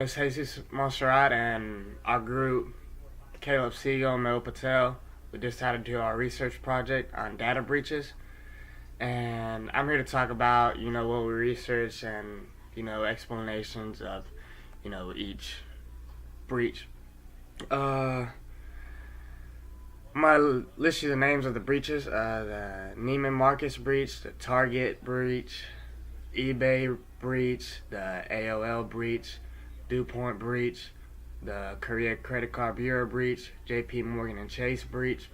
It's Jesus Monserrat and our group, Caleb Siegel and Mel Patel. We decided to do our research project on data breaches. And I'm here to talk about, what we researched and, explanations of, each breach. Uh, I'm going to list you the names of the breaches. The Neiman Marcus breach, the Target breach, eBay breach, the AOL breach, DuPont breach, the Korea Credit Card Bureau breach, JP Morgan and Chase breach,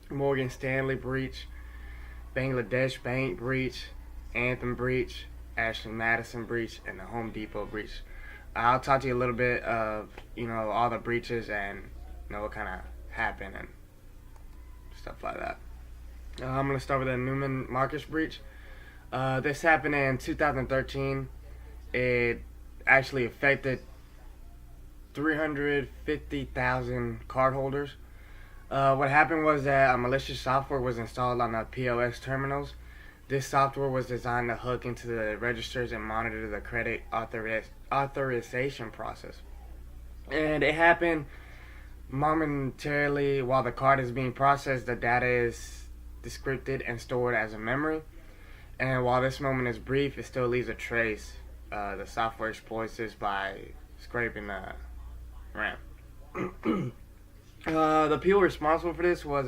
Morgan Stanley breach, Bangladesh Bank breach, Anthem breach, Ashley Madison breach, and the Home Depot breach. I'll talk to you a little bit of, all the breaches and, what kind of happened and stuff like that. I'm going to start with the Neiman Marcus breach. This happened in 2013. It actually affected 350,000 cardholders. What happened was that a malicious software was installed on the POS terminals. This software was designed to hook into the registers and monitor the credit authorization process. And it happened momentarily while the card is being processed. The data is decrypted and stored as a memory. And while this moment is brief, it still leaves a trace. The software exploits this by scraping the RAM. The people responsible for this was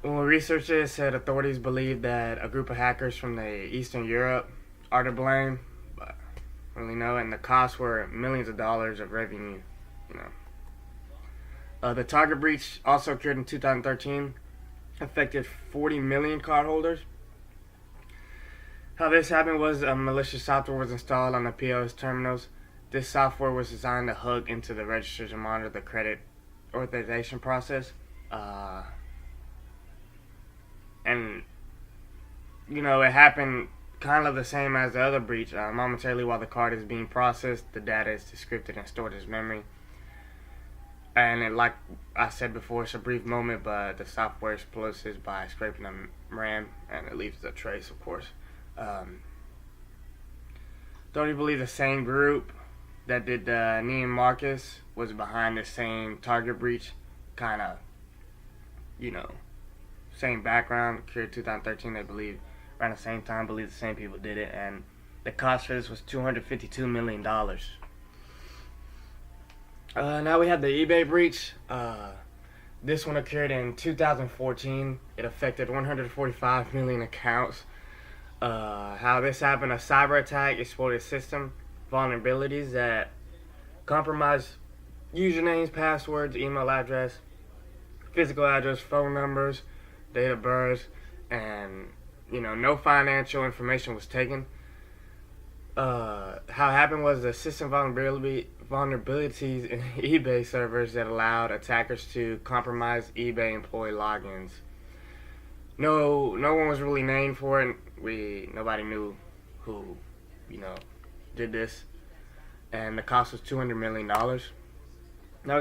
when we researched it, said authorities believe that a group of hackers from the Eastern Europe are to blame, but I don't really know. And the costs were millions of dollars of revenue. The Target breach also occurred in 2013, affected 40 million cardholders. How this happened was a malicious software was installed on the POS terminals. This software was designed to hook into the registers and monitor the credit authorization process. And, it happened kind of the same as the other breach. Momentarily while the card is being processed, the data is decrypted and stored as memory. And like I said before, it's a brief moment, but the software exploits this by scraping the RAM, and it leaves a trace, of course. Don't you believe the same group that did the Neiman Marcus was behind the same Target breach? Kind of, same background. Occurred 2013, they believe. Around the same time, believe the same people did it. And the cost for this was $252 million. Now we have the eBay breach. This one occurred in 2014. It affected 145 million accounts. How this happened, a cyber attack exploited system vulnerabilities that compromised usernames, passwords, email address, physical address, phone numbers, date of birth, and no financial information was taken. How it happened was the system vulnerabilities in eBay servers that allowed attackers to compromise eBay employee logins. No one was really named for it. Nobody knew who, did this. And the cost was $200 million. Now we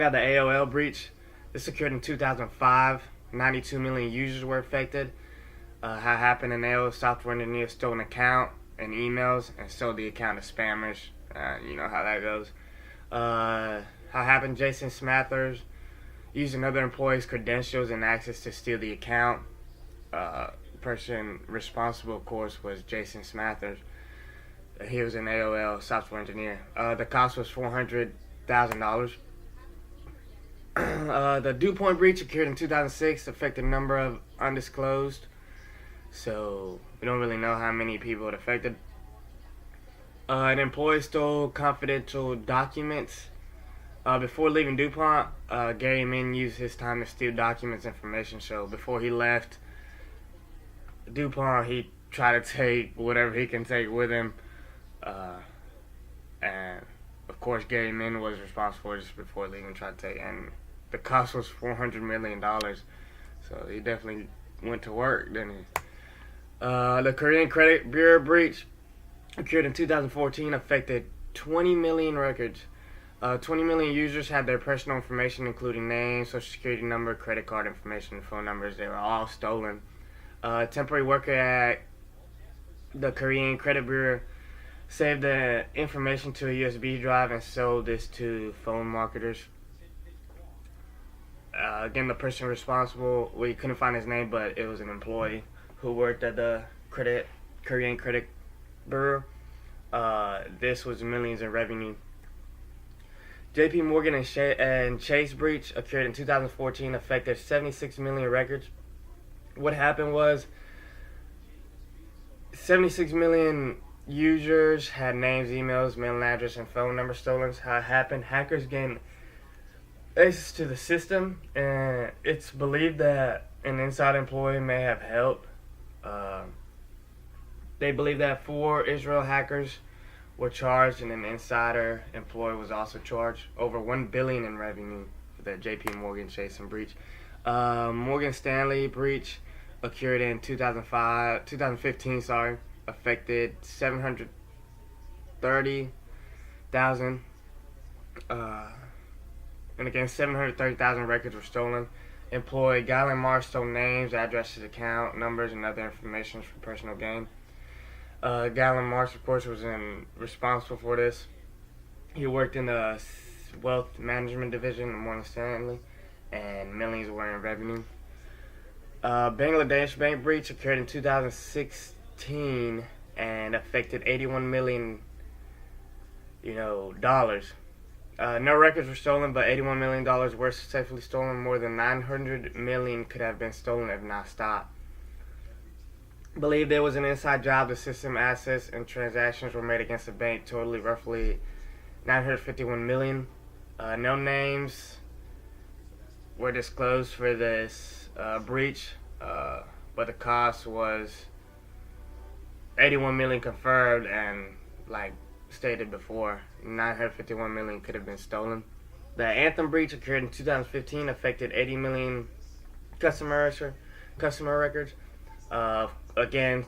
got the AOL breach. This occurred in 2005. 92 million users were affected. How it happened, an AOL software engineer stole an account and emails and sold the account to spammers. You know how that goes. How it happened, Jason Smathers used another employee's credentials and access to steal the account. Person responsible, of course, was Jason Smathers. He was an AOL software engineer. The cost was $400,000. The DuPont breach occurred in 2006, affected a number of undisclosed. So we don't really know how many people it affected. An employee stole confidential documents. Before leaving DuPont, Gary Min used his time to steal documents information. So before he left DuPont, he tried to take whatever he can take with him. And of course, Gary Min was responsible just before leaving, tried to take. And the cost was $400 million. So he definitely went to work, didn't he? The Korean Credit Bureau breach occurred in 2014, affected 20 million records. 20 million users had their personal information, including names, social security number, credit card information, phone numbers. They were all stolen. A temporary worker at the Korean Credit Bureau saved the information to a USB drive and sold this to phone marketers. Again, the person responsible, we couldn't find his name, but it was an employee who worked at the Korean Credit Bureau. This was millions in revenue. JP Morgan and Chase breach occurred in 2014, affected 76 million records. What happened was 76 million users had names, emails, mailing address, and phone number stolen. How it happened, hackers gained access to the system, and it's believed that an inside employee may have helped. They believe that 4 Israel hackers were charged, and an insider employee was also charged. Over $1 billion in revenue for the J.P. Morgan Chase and breach. Morgan Stanley breach occurred in 2015. Affected 730,000. And again, 730,000 records were stolen. Employee Galen Marsh stole names, addresses, account numbers, and other information for personal gain. Galen Marsh, of course, was responsible for this. He worked in the wealth management division of Morgan Stanley, and millions were in revenue. Bangladesh bank breach occurred in 2016 and affected 81 million, dollars. No records were stolen, but $81 million were successfully stolen. More than 900 million could have been stolen if not stopped. Believed there was an inside job. The system assets and transactions were made against the bank, totally roughly 951 million. No names were disclosed for this breach, but the cost was 81 million confirmed, and like stated before, 951 million could have been stolen. The Anthem breach occurred in 2015, affected 80 million customer records. Again,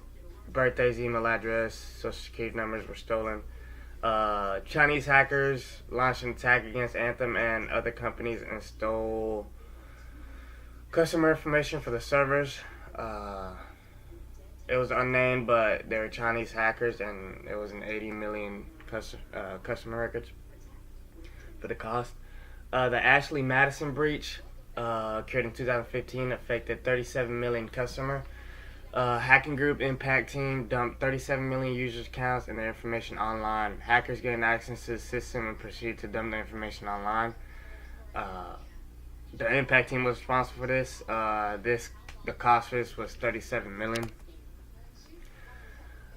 birthdays, email address, social security numbers were stolen. Chinese hackers launched an attack against Anthem and other companies and stole customer information for the servers. It was unnamed, but they were Chinese hackers, and it was an 80 million customer records for the cost. The Ashley Madison breach occurred in 2015, affected 37 million customer. Hacking group Impact Team dumped 37 million users' accounts and their information online. Hackers gained access to the system and proceeded to dump the information online. The Impact Team was responsible for this. The cost for this was 37 million.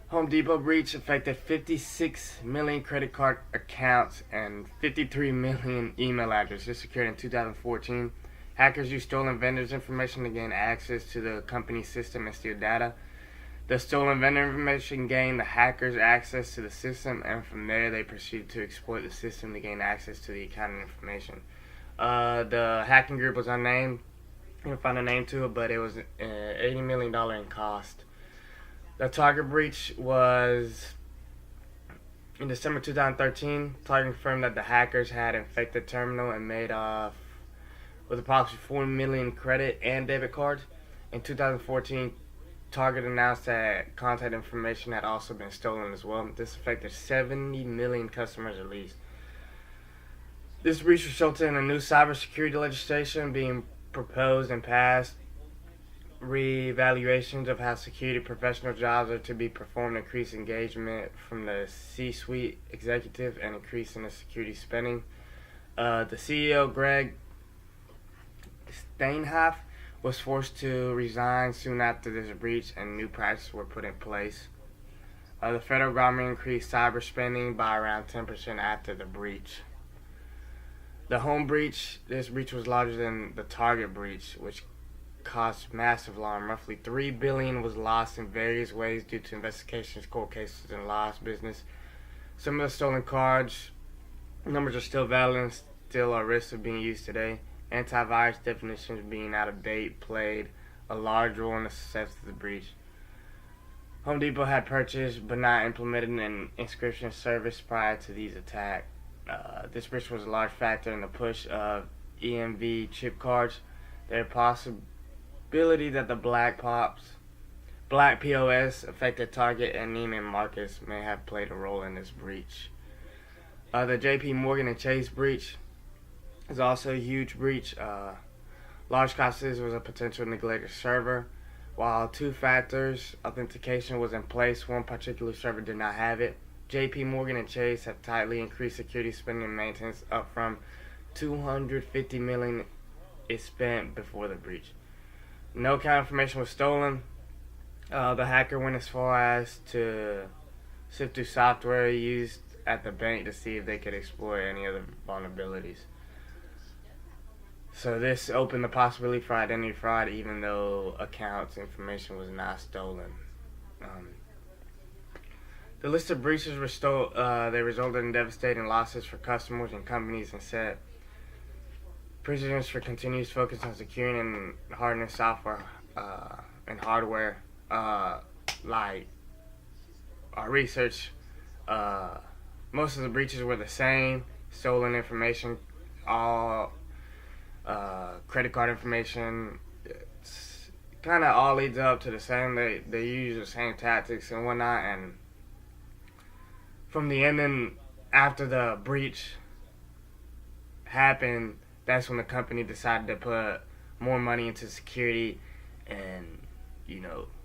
Home Depot breach affected 56 million credit card accounts and 53 million email addresses. This occurred in 2014. Hackers used stolen vendors' information to gain access to the company's system and steal data. The stolen vendor information gained the hackers access to the system, and from there they proceeded to exploit the system to gain access to the account information. The hacking group was unnamed. I couldn't find a name to it, but it was $80 million in cost. The Target breach was in December 2013. Target confirmed that the hackers had infected terminal and made off with approximately 4 million credit and debit cards. In 2014, Target announced that contact information had also been stolen as well. This affected 70 million customers at least. This breach resulted in a new cybersecurity legislation being proposed and passed. Reevaluations of how security professional jobs are to be performed, increase engagement from the C-suite executive, and increase in the security spending. The CEO, Greg Steinhoff, was forced to resign soon after this breach, and new practices were put in place. The federal government increased cyber spending by around 10% after the breach. The home breach, this breach was larger than the Target breach, which caused massive alarm. Roughly $3 billion was lost in various ways due to investigations, court cases, and lost business. Some of the stolen cards numbers are still valid and still are risks of being used today. Antivirus definitions being out of date played a large role in the success of the breach. Home Depot had purchased but not implemented an encryption service prior to these attacks. This breach was a large factor in the push of EMV chip cards. There is possibility that the black box Black POS affected Target, and Neiman Marcus may have played a role in this breach. The JP Morgan and Chase breach is also a huge breach. Large costs was a potential neglected server. While two factors authentication was in place, one particular server did not have it. JP Morgan and Chase have tightly increased security spending and maintenance, up from $250 million is spent before the breach. No account information was stolen. The hacker went as far as to sift through software used at the bank to see if they could exploit any other vulnerabilities. So this opened the possibility for identity fraud, even though accounts information was not stolen. The list of breaches they resulted in devastating losses for customers and companies, and set precedents for continuous focus on securing and hardening software and hardware. Like our research, most of the breaches were the same: stolen information, all credit card information. It's kind of all leads up to the same. They use the same tactics and whatnot. And from the ending, after the breach happened, that's when the company decided to put more money into security and,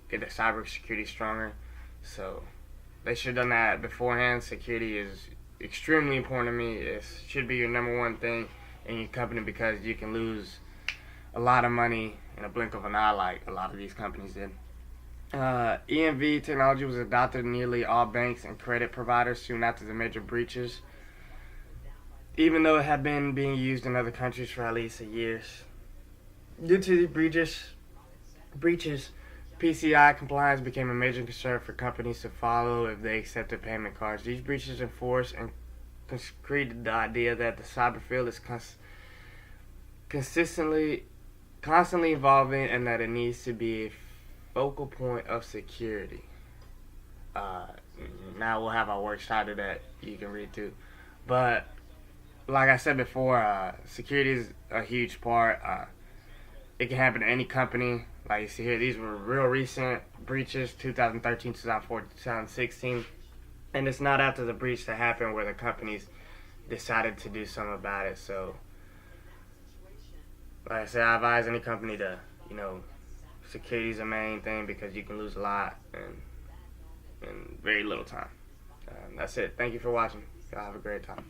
get the cybersecurity stronger. So they should have done that beforehand. Security is extremely important to me. It should be your number one thing in your company, because you can lose a lot of money in a blink of an eye, like a lot of these companies did. EMV technology was adopted in nearly all banks and credit providers soon after the major breaches, even though it had been being used in other countries for at least years. Due to the breaches, PCI compliance became a major concern for companies to follow if they accepted payment cards. These breaches enforced and created the idea that the cyber field is constantly evolving, and that it needs to be a focal point of security. Now we'll have our work cited that you can read too. But like I said before, security is a huge part. It can happen to any company. Like you see here, these were real recent breaches, 2013, 2014, 2016. And it's not after the breach that happened where the companies decided to do something about it. So, like I said, I advise any company to, security is the main thing, because you can lose a lot in very little time. That's it. Thank you for watching. Y'all have a great time.